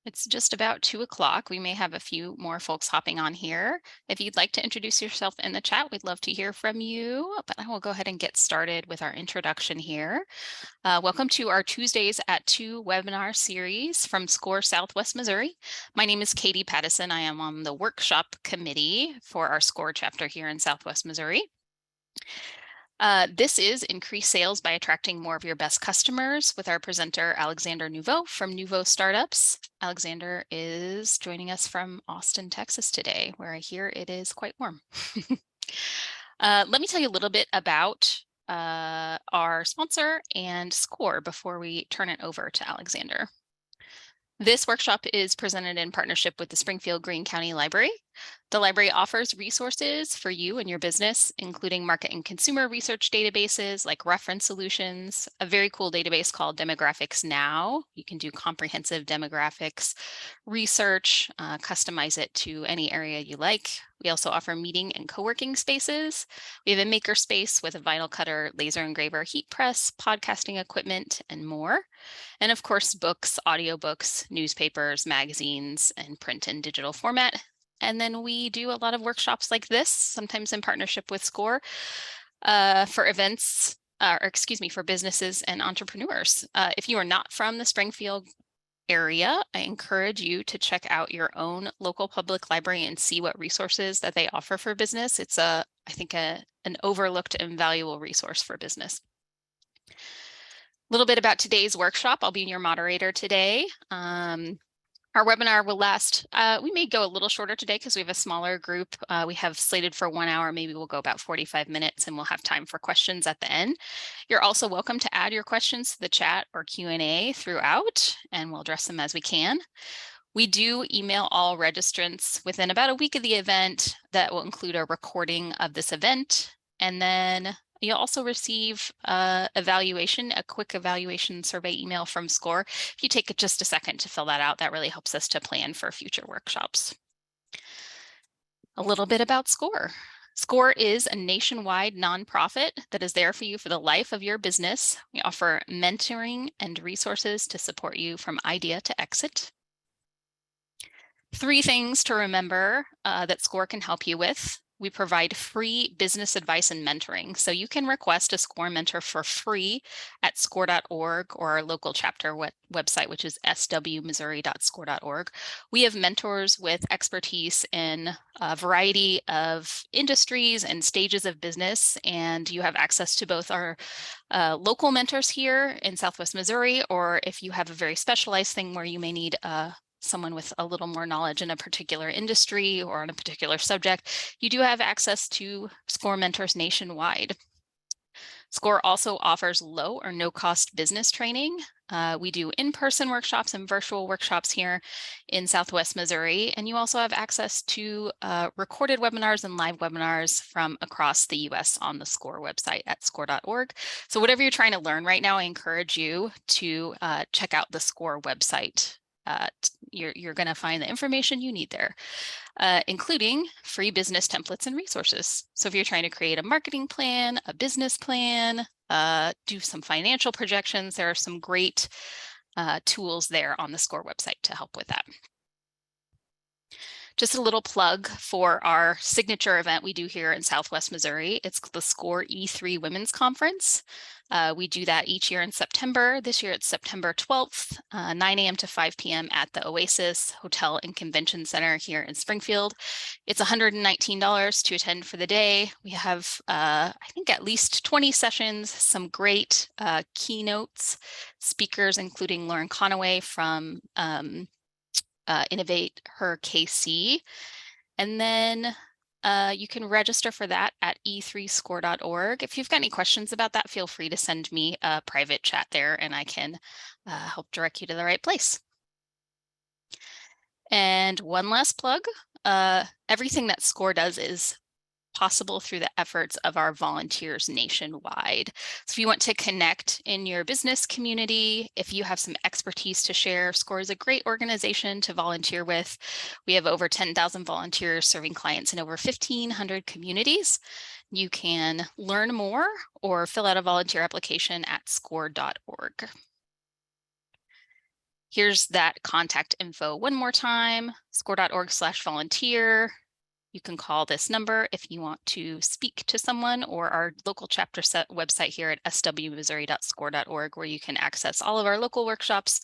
It's just about 2 o'clock. We may have a few more folks hopping on here. If you'd like to introduce yourself in the chat, we'd love to hear from you, but I will go ahead and get started with our introduction here. Welcome to our Tuesdays at 2 webinar series from SCORE Southwest Missouri. My name is Katie Pattison. I am on the workshop committee for our SCORE chapter here in Southwest Missouri. This is Increase Sales by Attracting More of Your Best Customers with our presenter, Alexander Nouveau from Nouveau Startups. Alexander is joining us from Austin, Texas today, where I hear it is quite warm. Let me tell you a little bit about our sponsor and SCORE before we turn it over to Alexander. This workshop is presented in partnership with the Springfield Greene County Library. The library offers resources for you and your business, including market and consumer research databases like reference solutions, a very cool database called Demographics Now. You can do comprehensive demographics research, customize it to any area you like. We also offer meeting and co-working spaces. We have a maker space with a vinyl cutter, laser engraver, heat press, podcasting equipment, and more. And of course, books, audiobooks, newspapers, magazines, and print and digital format. And then we do a lot of workshops like this, sometimes in partnership with SCORE, for events, for businesses and entrepreneurs. If you are not from the Springfield area, I encourage you to check out your own local public library and see what resources that they offer for business. It's I think an overlooked and valuable resource for business. A little bit about today's workshop. I'll be your moderator today. Our webinar will last, we may go a little shorter today because we have a smaller group. We have slated for 1 hour, maybe we'll go about 45 minutes and we'll have time for questions at the end. You're also welcome to add your questions to the chat or Q&A throughout, and we'll address them as we can. We do email all registrants within about a week of the event. That will include a recording of this event, and then you'll also receive a quick evaluation survey email from SCORE. If you take just a second to fill that out, that really helps us to plan for future workshops. A little bit about SCORE. SCORE is a nationwide nonprofit that is there for you for the life of your business. We offer mentoring and resources to support you from idea to exit. 3 things to remember that SCORE can help you with. We provide free business advice and mentoring. So you can request a SCORE mentor for free at score.org or our local chapter website, which is swmissouri.score.org. We have mentors with expertise in a variety of industries and stages of business, and you have access to both our local mentors here in Southwest Missouri, or if you have a very specialized thing where you may need someone with a little more knowledge in a particular industry or on a particular subject, you do have access to SCORE mentors nationwide. SCORE also offers low or no cost business training. We do in-person workshops and virtual workshops here in Southwest Missouri, and you also have access to recorded webinars and live webinars from across the US on the SCORE website at score.org. So whatever you're trying to learn right now, I encourage you to check out the SCORE website. You're going to find the information you need there, including free business templates and resources. So if you're trying to create a marketing plan, a business plan, do some financial projections, there are some great tools there on the SCORE website to help with that. Just a little plug for our signature event we do here in Southwest Missouri. It's the SCORE E3 Women's Conference. We do that each year in September. This year it's September 12th, 9 a.m. to 5 p.m. at the Oasis Hotel and Convention Center here in Springfield. It's $119 to attend for the day. We have, I think, at least 20 sessions, some great keynotes, speakers, including Lauren Conaway from Innovate Her KC. And then you can register for that at e3score.org. If you've got any questions about that, feel free to send me a private chat there and I can help direct you to the right place. And one last plug, everything that SCORE does is possible through the efforts of our volunteers nationwide. So if you want to connect in your business community, if you have some expertise to share, SCORE is a great organization to volunteer with. We have over 10,000 volunteers serving clients in over 1,500 communities. You can learn more or fill out a volunteer application at score.org. Here's that contact info one more time, score.org/volunteer. You can call this number if you want to speak to someone, or our local chapter website here at swmissouri.score.org, where you can access all of our local workshops,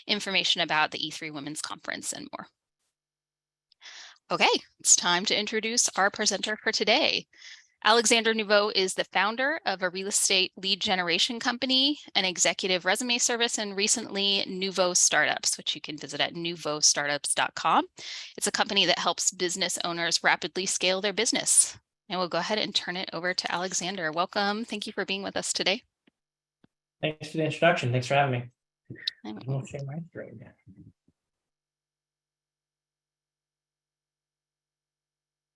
information about the E3 Women's Conference, and more. Okay, it's time to introduce our presenter for today. Alexander Nouveau is the founder of a real estate lead generation company, an executive resume service, and recently Nouveau Startups, which you can visit at nouveaustartups.com. It's a company that helps business owners rapidly scale their business. And we'll go ahead and turn it over to Alexander. Welcome. Thank you for being with us today. Thanks for the introduction. Thanks for having me. I'm going to share my screen.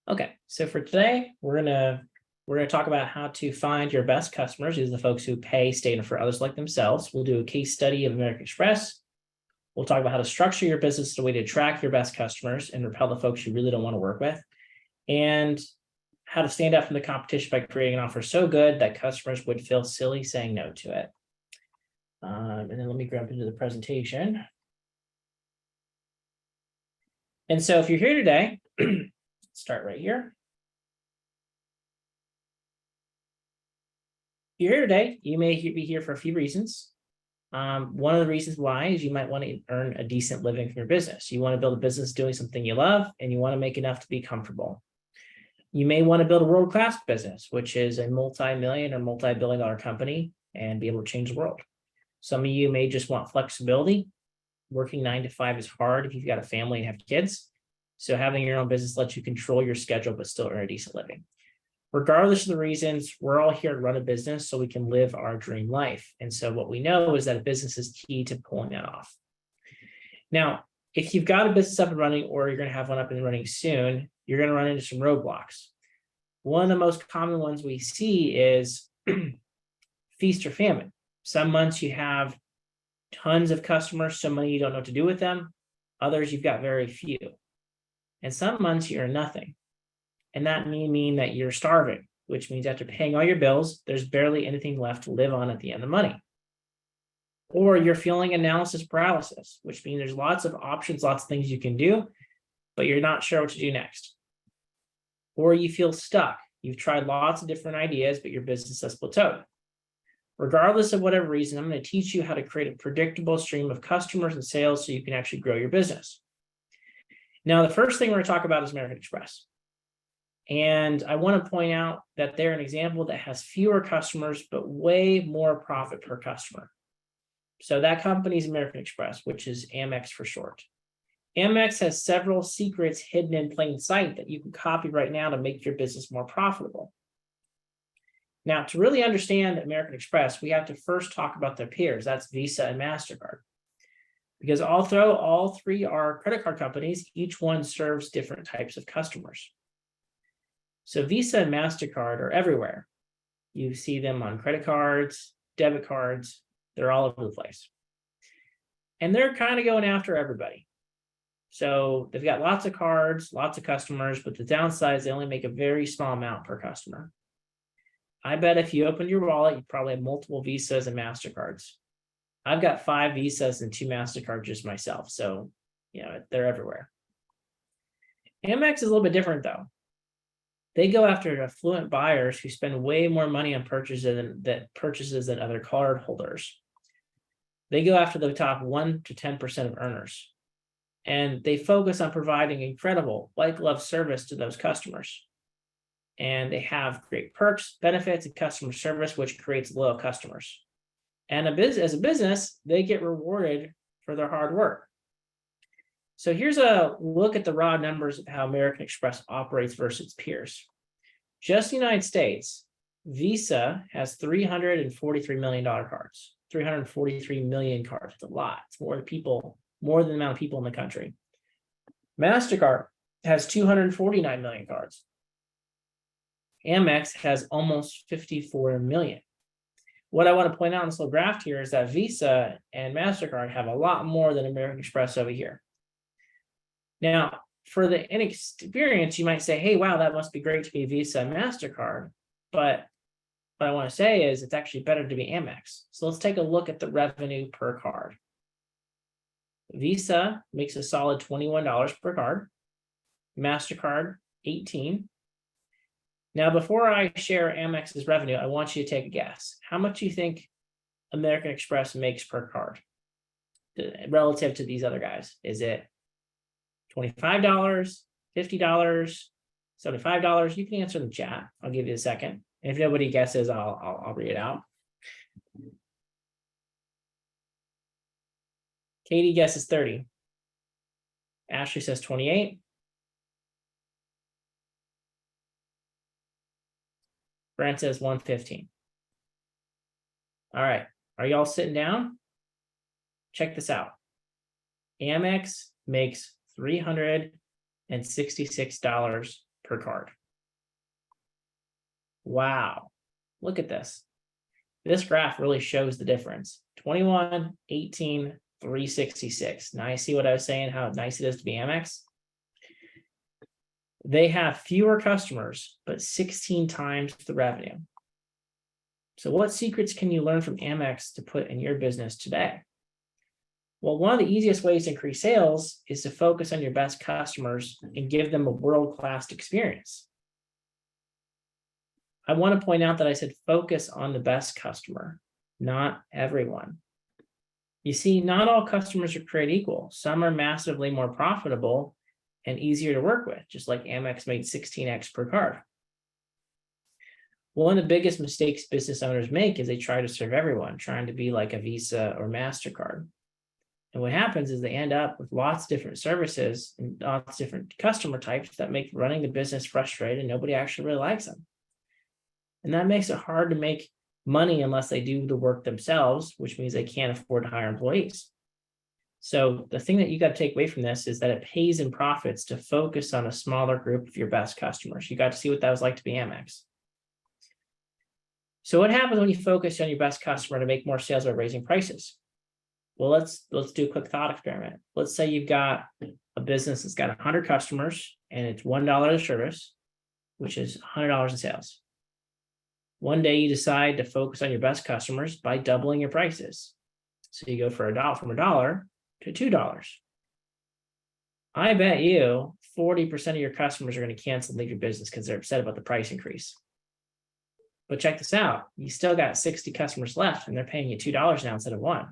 Okay, so for today, we're gonna talk about how to find your best customers. These are the folks who pay, stay, and for others like themselves. We'll do a case study of American Express. We'll talk about how to structure your business the way to attract your best customers and repel the folks you really don't want to work with, and how to stand out from the competition by creating an offer so good that customers would feel silly saying no to it. And then let me grab into the presentation. And so if you're here today, start right here. If you're here today, you may be here for a few reasons. One of the reasons why is you might want to earn a decent living from your business. You want to build a business doing something you love, and you want to make enough to be comfortable. You may want to build a world-class business, which is a multi-million or multi-billion-dollar company, and be able to change the world. Some of you may just want flexibility. Working 9 to 5 is hard if you've got a family and have kids. So having your own business lets you control your schedule, but still earn a decent living. Regardless of the reasons, we're all here to run a business so we can live our dream life. And so what we know is that a business is key to pulling that off. Now, if you've got a business up and running, or you're going to have one up and running soon, you're going to run into some roadblocks. One of the most common ones we see is feast or famine. Some months you have tons of customers, so many you don't know what to do with them. Others, you've got very few. And some months you earn nothing. And that may mean that you're starving, which means after paying all your bills, there's barely anything left to live on at the end of the money. Or you're feeling analysis paralysis, which means there's lots of options, lots of things you can do, but you're not sure what to do next. Or you feel stuck. You've tried lots of different ideas, but your business has plateaued. Regardless of whatever reason, I'm going to teach you how to create a predictable stream of customers and sales so you can actually grow your business. Now, the first thing we're going to talk about is American Express. And I want to point out that they're an example that has fewer customers, but way more profit per customer. So that company is American Express, which is Amex for short. Amex has several secrets hidden in plain sight that you can copy right now to make your business more profitable. Now, to really understand American Express, we have to first talk about their peers. That's Visa and Mastercard. Because although all three are credit card companies, each one serves different types of customers. So Visa and Mastercard are everywhere. You see them on credit cards, debit cards, they're all over the place. And they're kind of going after everybody. So they've got lots of cards, lots of customers, but the downside is they only make a very small amount per customer. I bet if you open your wallet, you probably have multiple Visas and Mastercards. I've got 5 Visas and 2 Mastercards just myself. So, they're everywhere. Amex is a little bit different though. They go after affluent buyers who spend way more money on purchases than other card holders. They go after the top 1 to 10% of earners. And they focus on providing incredible white glove service to those customers. And they have great perks, benefits, and customer service, which creates loyal customers. And as a business, they get rewarded for their hard work. So here's a look at the raw numbers of how American Express operates versus its peers. Just the United States, Visa has $343 million cards, 343 million cards. It's a lot. It's more than the amount of people in the country. Mastercard has 249 million cards. Amex has almost 54 million. What I want to point out in this little graph here is that Visa and Mastercard have a lot more than American Express over here. Now, for the inexperienced, you might say, hey, wow, that must be great to be Visa and Mastercard. But what I want to say is it's actually better to be Amex. So let's take a look at the revenue per card. Visa makes a solid $21 per card. Mastercard, 18. Now, before I share Amex's revenue, I want you to take a guess. How much do you think American Express makes per card relative to these other guys? Is it $25, $50, $75? You can answer in the chat. I'll give you a second. And if nobody guesses, I'll read it out. Katie guesses 30. Ashley says 28. Brent says 115. All right. Are y'all sitting down? Check this out. Amex makes $366 per card. Wow. Look at this. This graph really shows the difference. 21, 18, 366. Now you see what I was saying, how nice it is to be Amex? They have fewer customers, but 16 times the revenue. So what secrets can you learn from Amex to put in your business today? Well, one of the easiest ways to increase sales is to focus on your best customers and give them a world-class experience. I want to point out that I said focus on the best customer, not everyone. You see, not all customers are created equal. Some are massively more profitable and easier to work with, just like Amex made 16x per card. One of the biggest mistakes business owners make is they try to serve everyone, trying to be like a Visa or Mastercard. And what happens is they end up with lots of different services and lots of different customer types that make running the business frustrating, and nobody actually really likes them. And that makes it hard to make money unless they do the work themselves, which means they can't afford to hire employees. So the thing that you got to take away from this is that it pays in profits to focus on a smaller group of your best customers. You got to see what that was like to be Amex. So what happens when you focus on your best customer to make more sales by raising prices? Well, let's do a quick thought experiment. Let's say you've got a business that's got 100 customers and it's $1 a service, which is $100 in sales. One day you decide to focus on your best customers by doubling your prices. So you go from $1 to $2. I bet you 40% of your customers are going to cancel and leave your business because they're upset about the price increase. But check this out. You still got 60 customers left and they're paying you $2 now instead of $1.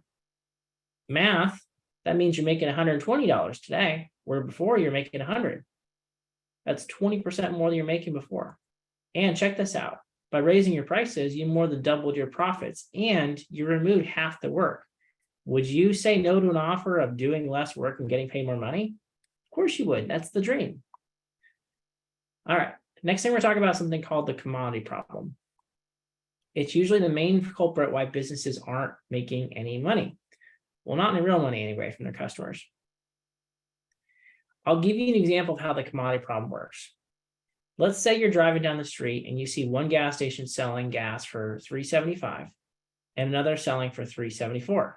Math, that means you're making $120 today, where before you're making $100. That's 20% more than you're making before. And check this out. By raising your prices, you more than doubled your profits and you removed half the work. Would you say no to an offer of doing less work and getting paid more money? Of course you would. That's the dream. All right. Next thing we're talking about something called the commodity problem. It's usually the main culprit why businesses aren't making any money. Well, not any real money anyway from their customers. I'll give you an example of how the commodity problem works. Let's say you're driving down the street and you see one gas station selling gas for $3.75 and another selling for $3.74.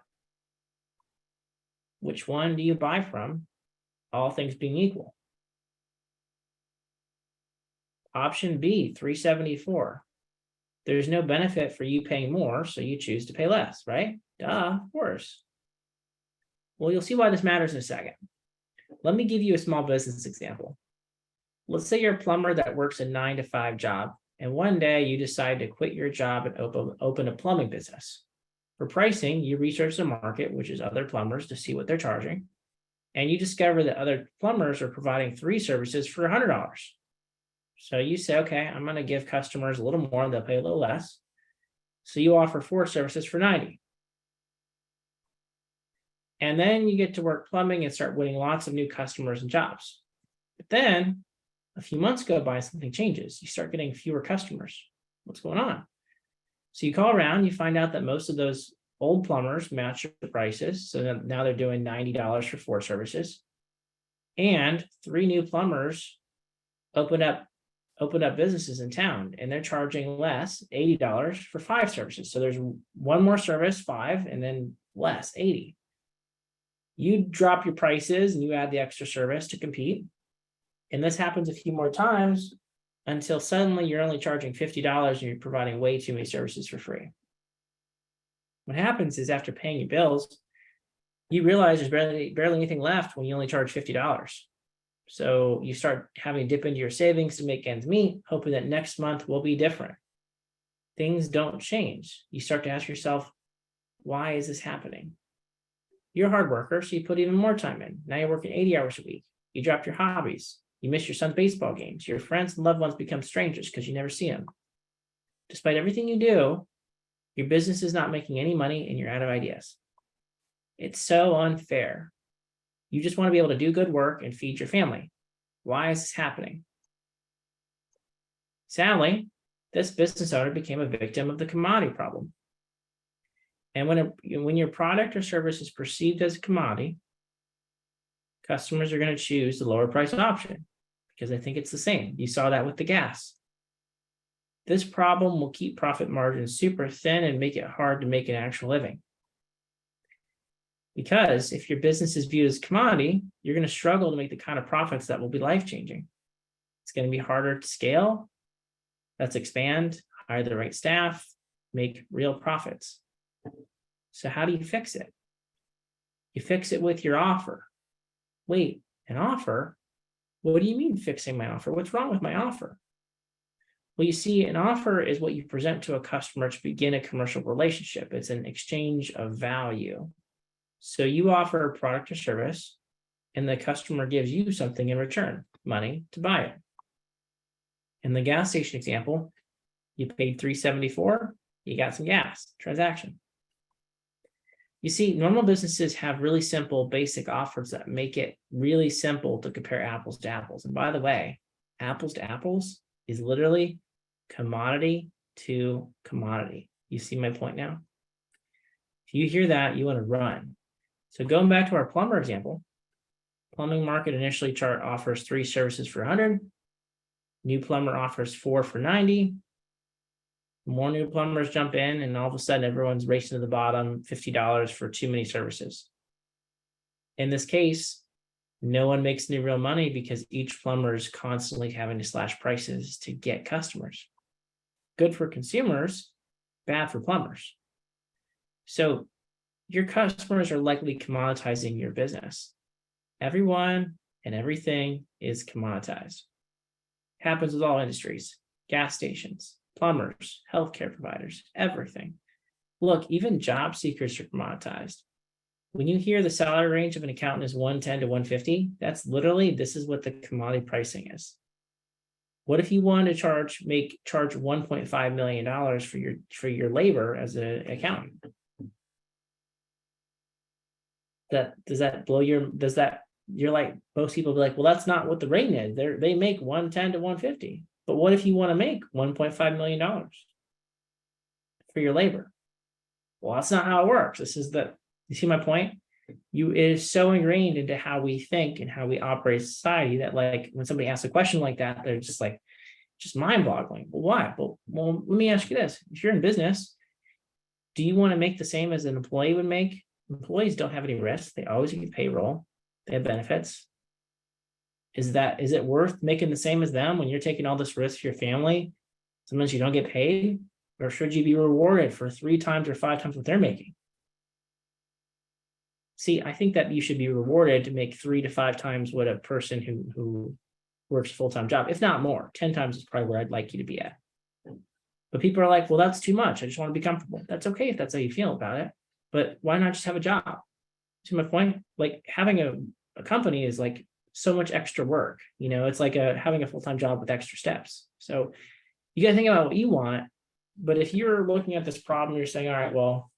Which one do you buy from, all things being equal? Option B, $3.74. There's no benefit for you paying more, so you choose to pay less, right? Duh, of course. Well, you'll see why this matters in a second. Let me give you a small business example. Let's say you're a plumber that works a 9-to-5 job, and one day you decide to quit your job and open a plumbing business. For pricing, you research the market, which is other plumbers, to see what they're charging, and you discover that other plumbers are providing 3 services for $100. So you say, okay, I'm going to give customers a little more, and they'll pay a little less. So you offer 4 services for $90. And then you get to work plumbing and start winning lots of new customers and jobs. But then a few months go by, something changes. You start getting fewer customers. What's going on? So you call around, you find out that most of those old plumbers match your prices. So now they're doing $90 for 4 services. And 3 new plumbers open up businesses in town, and they're charging less, $80 for 5 services. So there's one more service, 5, and then less, 80. You drop your prices and you add the extra service to compete. And this happens a few more times until suddenly you're only charging $50 and you're providing way too many services for free. What happens is after paying your bills, You realize there's barely anything left when you only charge $50. So you start having to dip into your savings to make ends meet, hoping that next month will be different. Things don't change. You start to ask yourself, why is this happening? You're a hard worker, so you put even more time in. Now you're working 80 hours a week. You drop your hobbies. You miss your son's baseball games. Your friends and loved ones become strangers because you never see them. Despite everything you do, your business is not making any money and you're out of ideas. It's so unfair. You just want to be able to do good work and feed your family. Why is this happening? Sadly, this business owner became a victim of the commodity problem. And when your product or service is perceived as a commodity, customers are going to choose the lower price option because they think it's the same. You saw that with the gas. This problem will keep profit margins super thin and make it hard to make an actual living. Because if your business is viewed as a commodity, you're going to struggle to make the kind of profits that will be life-changing. It's going to be harder to scale. Let's expand, hire the right staff, make real profits. So how do you fix it? You fix it with your offer. Wait, an offer? What do you mean fixing my offer? What's wrong with my offer? Well, you see, an offer is what you present to a customer to begin a commercial relationship. It's an exchange of value. So you offer a product or service, and the customer gives you something in return, money to buy it. In the gas station example, you paid $3.74, you got some gas, transaction. You see, normal businesses have really simple, basic offers that make it really simple to compare apples to apples. And by the way, apples to apples is literally commodity to commodity. You see my point now? If you hear that, you want to run. So going back to our plumber example, plumbing market initially offers 3 services for 100. New plumber offers 4 for 90. More new plumbers jump in, and all of a sudden everyone's racing to the bottom, $50 for too many services. In this case, no one makes any real money because each plumber is constantly having to slash prices to get customers. Good for consumers, bad for plumbers. So your customers are likely commoditizing your business. Everyone and everything is commoditized. Happens with all industries, gas stations, plumbers, healthcare providers, everything. Look, even job seekers are commoditized. When you hear the salary range of an accountant is 110 to 150, that's literally, this is what the commodity pricing is. What if you wanted to charge $1.5 million for your labor as an accountant? You're like, most people be like, well, that's not what the rate is. They make 110 to 150. But what if you want to make $1.5 million for your labor? Well, that's not how it works. You see my point? It is so ingrained into how we think and how we operate society that, like, when somebody asks a question like that, they're just like, just mind-boggling. Well, why? Well, let me ask you this. If you're in business, do you want to make the same as an employee would make? Employees don't have any risk. They always get payroll. They have benefits. Is it worth making the same as them when you're taking all this risk for your family? Sometimes you don't get paid, or should you be rewarded for 3 times or 5 times what they're making? See, I think that you should be rewarded to make 3 to 5 times what a person who works a full-time job, if not more. 10 times is probably where I'd like you to be at. But people are like, well, that's too much. I just want to be comfortable. That's okay if that's how you feel about it. But why not just have a job? See my point? Like, having a company is like so much extra work. It's like having a full-time job with extra steps. So you got to think about what you want. But if you're looking at this problem, you're saying, all right, well,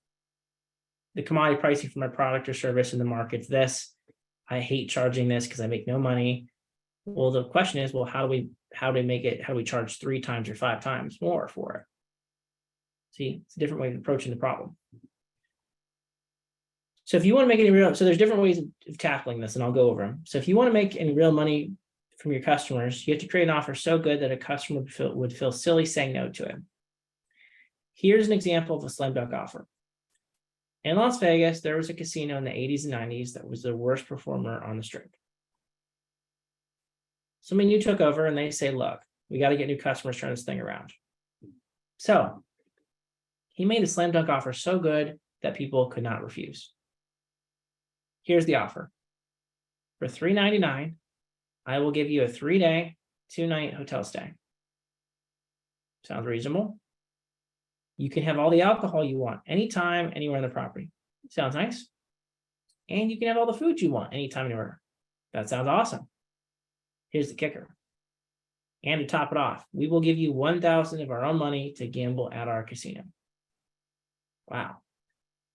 the commodity pricing for my product or service in the market's this. I hate charging this because I make no money. Well, the question is, well, how do we charge 3 times or 5 times more for it? See, it's a different way of approaching the problem. So if you want to make any real, so there's different ways of tackling this, and I'll go over them. So if you want to make any real money from your customers, you have to create an offer so good that a customer would feel silly saying no to it. Here's an example of a slam dunk offer. In Las Vegas, there was a casino in the 80s and 90s that was the worst performer on the strip. Somebody new took over and they say, look, we got to get new customers, turn this thing around. So he made a slam dunk offer so good that people could not refuse. Here's the offer. For $399, I will give you a 3-day, 2-night hotel stay. Sounds reasonable. You can have all the alcohol you want, anytime, anywhere on the property. Sounds nice. And you can have all the food you want, anytime, anywhere. That sounds awesome. Here's the kicker. And to top it off, we will give you $1,000 of our own money to gamble at our casino. Wow.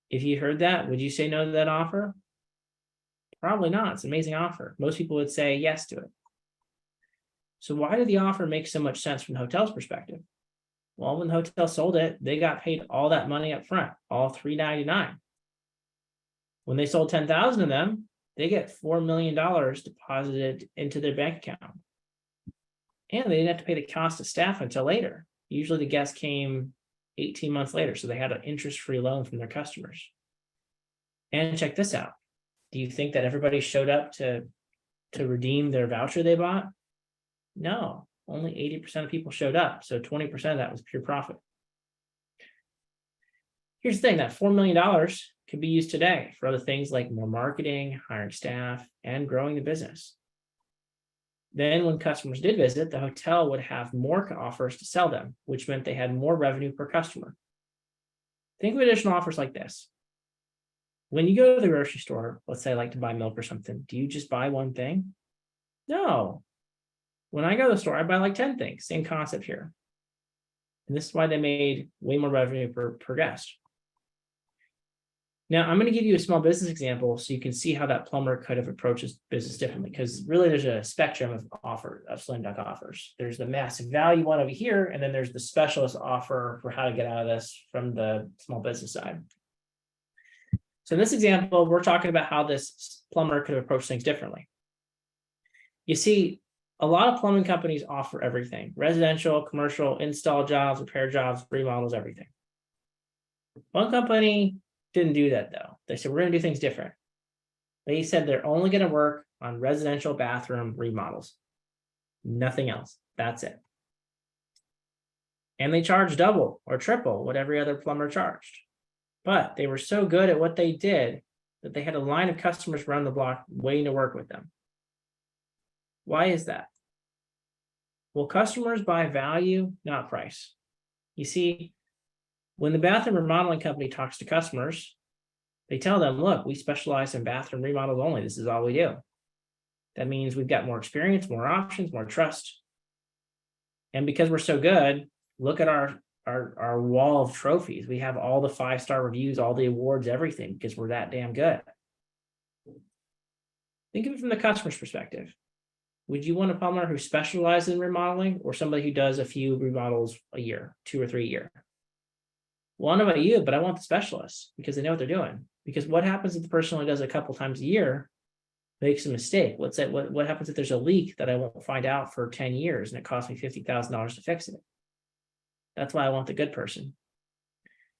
If you heard that, would you say no to that offer? Probably not. It's an amazing offer. Most people would say yes to it. So why did the offer make so much sense from the hotel's perspective? Well, when the hotel sold it, they got paid all that money up front, all $399. When they sold 10,000 of them, they get $4 million deposited into their bank account. And they didn't have to pay the cost of staff until later. Usually the guests came 18 months later, so they had an interest-free loan from their customers. And check this out. Do you think that everybody showed up to redeem their voucher they bought? No, only 80% of people showed up. So 20% of that was pure profit. Here's the thing, that $4 million could be used today for other things like more marketing, hiring staff, and growing the business. Then when customers did visit, the hotel would have more offers to sell them, which meant they had more revenue per customer. Think of additional offers like this. When you go to the grocery store, let's say I like to buy milk or something, do you just buy one thing? No. When I go to the store, I buy like 10 things. Same concept here. And this is why they made way more revenue per guest. Now, I'm going to give you a small business example so you can see how that plumber could have approached his business differently, because really there's a spectrum of slam dunk offers. There's the massive value one over here, and then there's the specialist offer for how to get out of this from the small business side. So in this example, we're talking about how this plumber could have approached things differently. You see, a lot of plumbing companies offer everything: residential, commercial, install jobs, repair jobs, remodels, everything. One company didn't do that though. They said, we're going to do things different. They said they're only going to work on residential bathroom remodels. Nothing else. That's it. And they charged double or triple what every other plumber charged. But they were so good at what they did that they had a line of customers around the block waiting to work with them. Why is that? Well, customers buy value, not price. You see, when the bathroom remodeling company talks to customers, they tell them, look, we specialize in bathroom remodels only. This is all we do. That means we've got more experience, more options, more trust. And because we're so good, look at our wall of trophies. We have all the 5-star reviews, all the awards, everything, because we're that damn good. Think of it from the customer's perspective. Would you want a plumber who specializes in remodeling, or somebody who does a few remodels a year, 2 or 3 a year? Well, I don't know about you, but I want the specialists because they know what they're doing. Because what happens if the person only does it a couple times a year, makes a mistake? Let's say, what happens if there's a leak that I won't find out for 10 years and it costs me $50,000 to fix it? That's why I want the good person.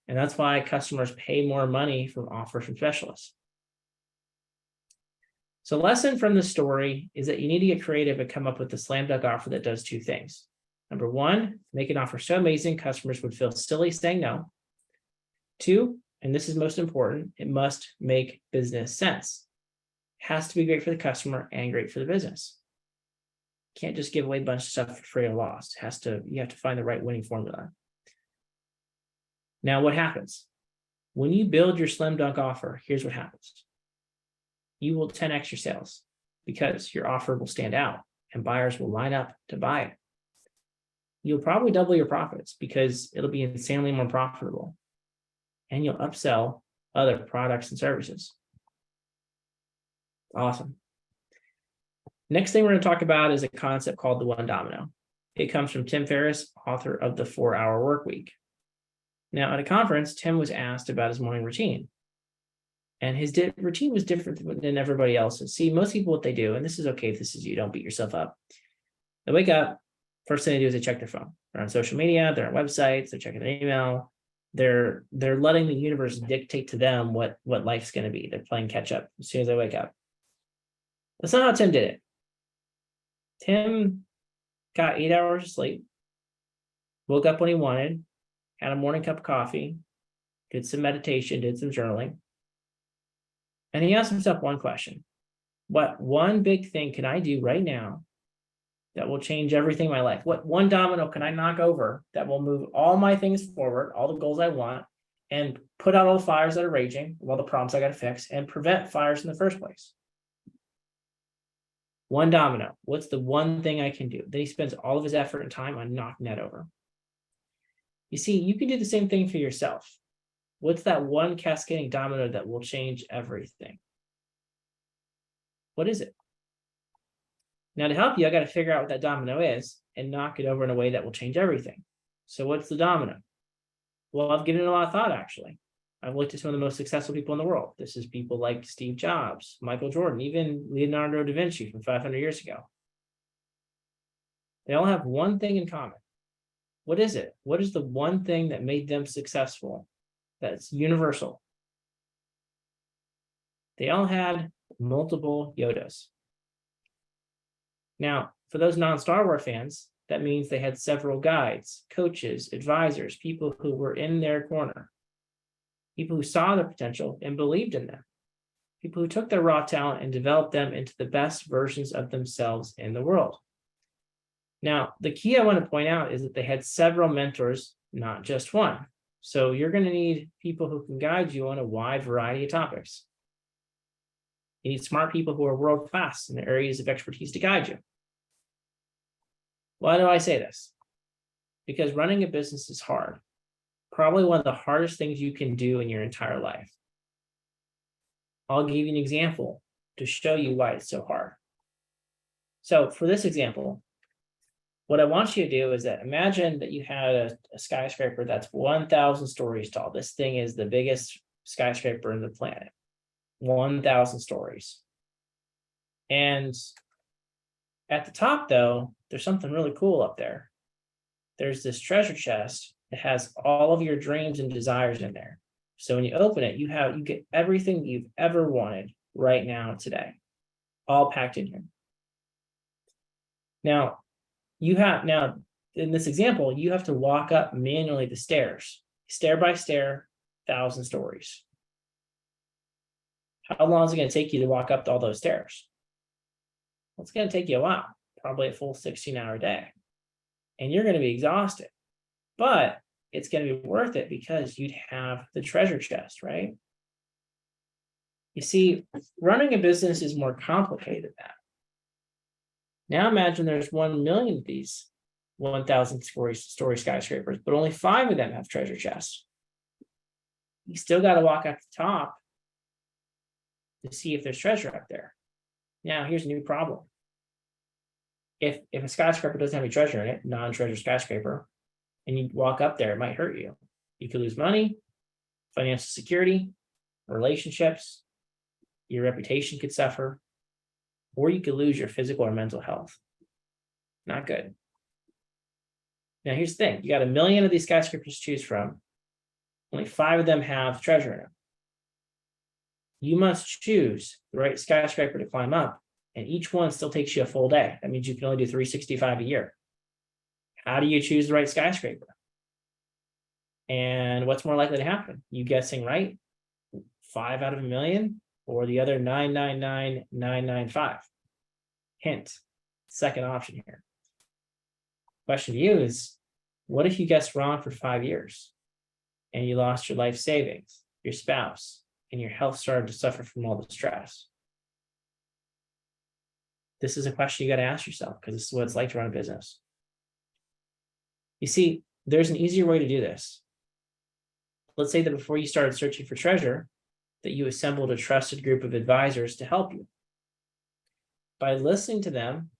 And that's why customers pay more money from offers from specialists. So lesson from the story is that you need to get creative and come up with a slam dunk offer that does 2 things. Number 1, make an offer so amazing customers would feel silly saying no. 2, and this is most important, it must make business sense. It has to be great for the customer and great for the business. You can't just give away a bunch of stuff for free or lost. You have to find the right winning formula. Now, what happens? When you build your slam dunk offer, here's what happens. You will 10x your sales because your offer will stand out and buyers will line up to buy it. You'll probably double your profits because it'll be insanely more profitable. And you'll upsell other products and services. Awesome. Next thing we're going to talk about is a concept called the 1 domino. It comes from Tim Ferriss, author of the 4-Hour Workweek. Now, at a conference, Tim was asked about his morning routine. And his routine was different than everybody else's. See, most people, what they do, and this is okay if this is you, don't beat yourself up. They wake up, first thing they do is they check their phone. They're on social media, they're on websites, they're checking their email. They're letting the universe dictate to them what life's going to be. They're playing catch up as soon as they wake up. That's not how Tim did it. Tim got 8 hours of sleep, woke up when he wanted, had a morning cup of coffee, did some meditation, did some journaling. And he asked himself one question: what one big thing can I do right now that will change everything in my life? What one domino can I knock over that will move all my things forward, all the goals I want, and put out all the fires that are raging, all the problems I got to fix, and prevent fires in the first place? One domino. What's the one thing I can do? Then he spends all of his effort and time on knocking that over. You see, you can do the same thing for yourself. What's that one cascading domino that will change everything? What is it? Now, to help you, I got to figure out what that domino is and knock it over in a way that will change everything. So what's the domino? Well, I've given it a lot of thought, actually. I've looked at some of the most successful people in the world. This is people like Steve Jobs, Michael Jordan, even Leonardo da Vinci from 500 years ago. They all have one thing in common. What is it? What is the one thing that made them successful that's universal? They all had multiple Yodas. Now, for those non-Star Wars fans, that means they had several guides, coaches, advisors, people who were in their corner, people who saw their potential and believed in them, people who took their raw talent and developed them into the best versions of themselves in the world. Now, the key I want to point out is that they had several mentors, not just one. So you're going to need people who can guide you on a wide variety of topics. You need smart people who are world-class in the areas of expertise to guide you. Why do I say this? Because running a business is hard. Probably one of the hardest things you can do in your entire life. I'll give you an example to show you why it's so hard. So for this example, what I want you to do is that imagine that you had a skyscraper that's 1,000 stories tall. This thing is the biggest skyscraper on the planet. 1,000 stories. And at the top, though, there's something really cool up there. There's this treasure chest that has all of your dreams and desires in there. So when you open it, you get everything you've ever wanted right now, today, all packed in here. Now, in this example, you have to walk up manually the stairs, stair by stair, 1,000 stories. How long is it going to take you to walk up all those stairs? Well, it's going to take you a while, probably a full 16-hour day. And you're going to be exhausted. But it's going to be worth it because you'd have the treasure chest, right? You see, running a business is more complicated than that. Now imagine there's 1 million of these 1,000 story skyscrapers, but only 5 of them have treasure chests. You still got to walk up the top to see if there's treasure up there. Now, here's a new problem. If a skyscraper doesn't have any treasure in it, non-treasure skyscraper, and you walk up there, it might hurt you. You could lose money, financial security, relationships, your reputation could suffer, or you could lose your physical or mental health. Not good. Now, here's the thing. You got 1 million of these skyscrapers to choose from. Only 5 of them have treasure in them. You must choose the right skyscraper to climb up, and each one still takes you a full day. That means you can only do 365 a year. How do you choose the right skyscraper? And what's more likely to happen? You guessing right? 5 out of 1 million, or the other 999,995? Hint, second option here. Question to you is, what if you guessed wrong for 5 years and you lost your life savings, your spouse, and your health started to suffer from all the stress? This is a question you got to ask yourself, because this is what it's like to run a business. You see, there's an easier way to do this. Let's say that before you started searching for treasure, that you assembled a trusted group of advisors to help you. By listening to them,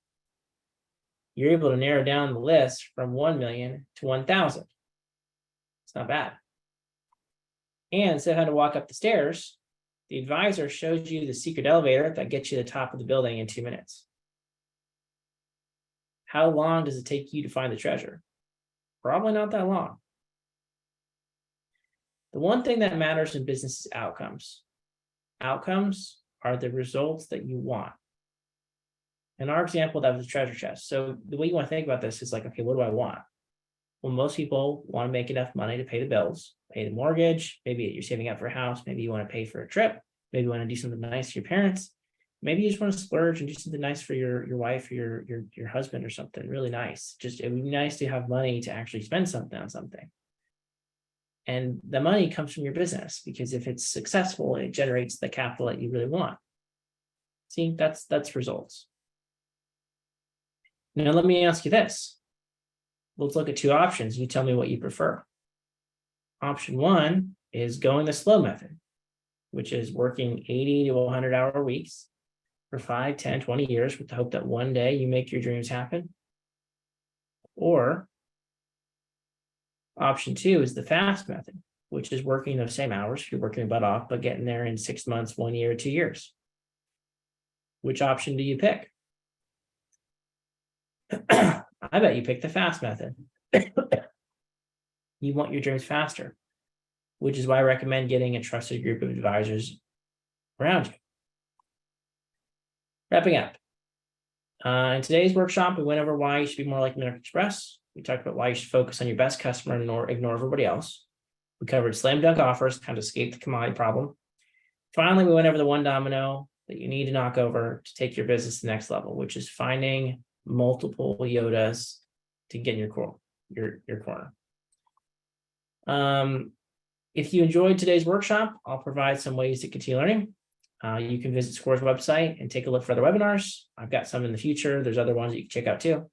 you're able to narrow down the list from 1 million to 1,000. It's not bad. And instead of having to walk up the stairs, the advisor shows you the secret elevator that gets you to the top of the building in 2 minutes. How long does it take you to find the treasure? Probably not that long. The one thing that matters in business is outcomes. Outcomes are the results that you want. In our example, that was a treasure chest. So the way you want to think about this is like, okay, what do I want? Well, most people want to make enough money to pay the bills, pay the mortgage. Maybe you're saving up for a house. Maybe you want to pay for a trip. Maybe you want to do something nice for your parents. Maybe you just want to splurge and do something nice for your wife or your husband or something really nice. Just it would be nice to have money to actually spend something on something. And the money comes from your business, because if it's successful, it generates the capital that you really want. See, that's results. Now let me ask you this. Let's look at two options. You tell me what you prefer. Option one is going the slow method, which is working 80 to 100-hour weeks for 5, 10, 20 years with the hope that one day you make your dreams happen. Or option two is the fast method, which is working those same hours. You're working your butt off, but getting there in 6 months, 1 year, 2 years. Which option do you pick? I bet you pick the fast method. You want your dreams faster, which is why I recommend getting a trusted group of advisors around you. Wrapping up. In today's workshop, we went over why you should be more like American Express. We talked about why you should focus on your best customer and ignore everybody else. We covered slam dunk offers, kind of escape the commodity problem. Finally, we went over the one domino that you need to knock over to take your business to the next level, which is finding multiple Yodas to get in your corner. If you enjoyed today's workshop, I'll provide some ways to continue learning. You can visit SCOR's website and take a look for other webinars. I've got some in the future. There's other ones that you can check out too.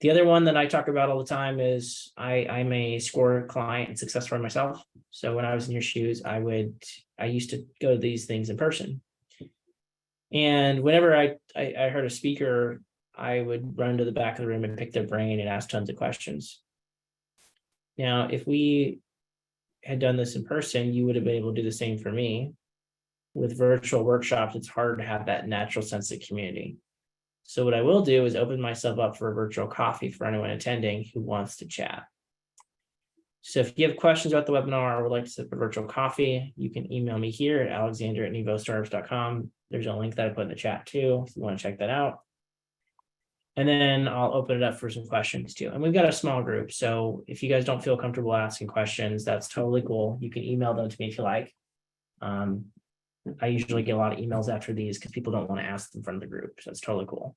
The other one that I talk about all the time is I'm a SCOR client and success story myself. So when I was in your shoes, I used to go to these things in person. And whenever I heard a speaker, I would run to the back of the room and pick their brain and ask tons of questions. Now, if we had done this in person, you would have been able to do the same for me. With virtual workshops, it's hard to have that natural sense of community. So what I will do is open myself up for a virtual coffee for anyone attending who wants to chat. So if you have questions about the webinar or would like to set up a virtual coffee, you can email me here at alexander@nouvostartups.com. There's a link that I put in the chat too, if you want to check that out. And then I'll open it up for some questions too. And we've got a small group. So if you guys don't feel comfortable asking questions, that's totally cool. You can email them to me if you like. I usually get a lot of emails after these because people don't want to ask them in front of the group. So it's totally cool.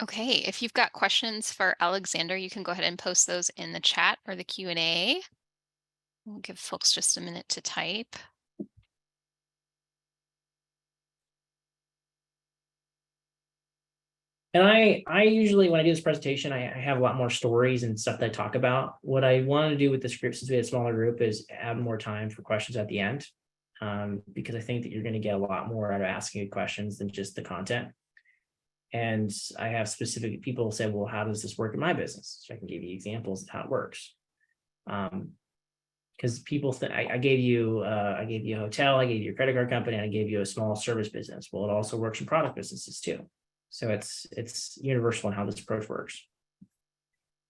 Okay, if you've got questions for Alexander, you can go ahead and post those in the chat or the Q&A. We'll give folks just a minute to type. And I usually, when I do this presentation, I have a lot more stories and stuff that I talk about. What I want to do with this group, since we had a smaller group, is add more time for questions at the end. Because I think that you're going to get a lot more out of asking questions than just the content. And I have specific people say, well, how does this work in my business? So I can give you examples of how it works. Because people think I gave you a hotel, I gave you a credit card company, and I gave you a small service business. Well, it also works in product businesses too. So it's universal in how this approach works.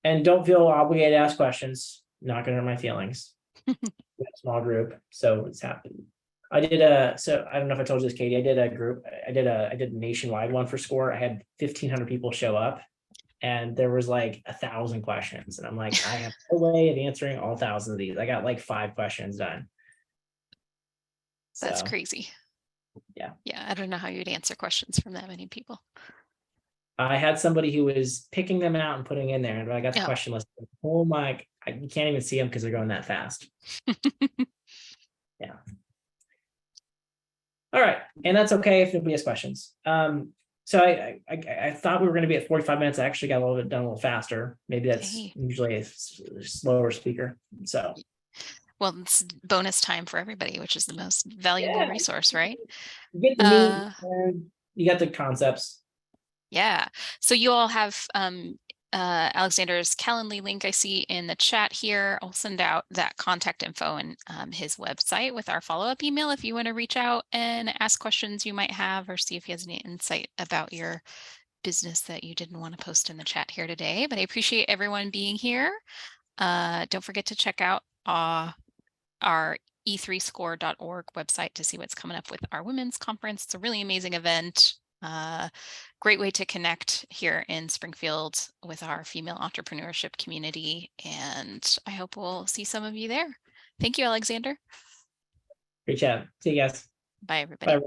And don't feel obligated to ask questions. Not going to hurt my feelings. We have a small group, so it's happening. So I don't know if I told you this, Katie. I did a nationwide one for SCOR. I had 1,500 people show up, and there was like 1,000 questions. And I'm like, I have no way of answering all 1,000 of these. I got like 5 questions done. That's crazy. Yeah. Yeah, I don't know how you'd answer questions from that many people. I had somebody who was picking them out and putting in there, and I got the question list. Oh my, you can't even see them because they're going that fast. Yeah. All right, and that's okay if nobody has questions. So I thought we were going to be at 45 minutes. I actually got a little bit done a little faster. Maybe that's usually a slower speaker. So, well, it's bonus time for everybody, which is the most valuable resource, right? You get the meat, you got the concepts. Yeah. So you all have Alexander's Calendly link I see in the chat here. I'll send out that contact info and his website with our follow-up email if you want to reach out and ask questions you might have or see if he has any insight about your business that you didn't want to post in the chat here today. But I appreciate everyone being here. Don't forget to check out our e3score.org website to see what's coming up with our women's conference. It's a really amazing event. Great way to connect here in Springfield with our female entrepreneurship community. And I hope we'll see some of you there. Thank you, Alexander. Great chat. See you guys. Bye, everybody. Bye.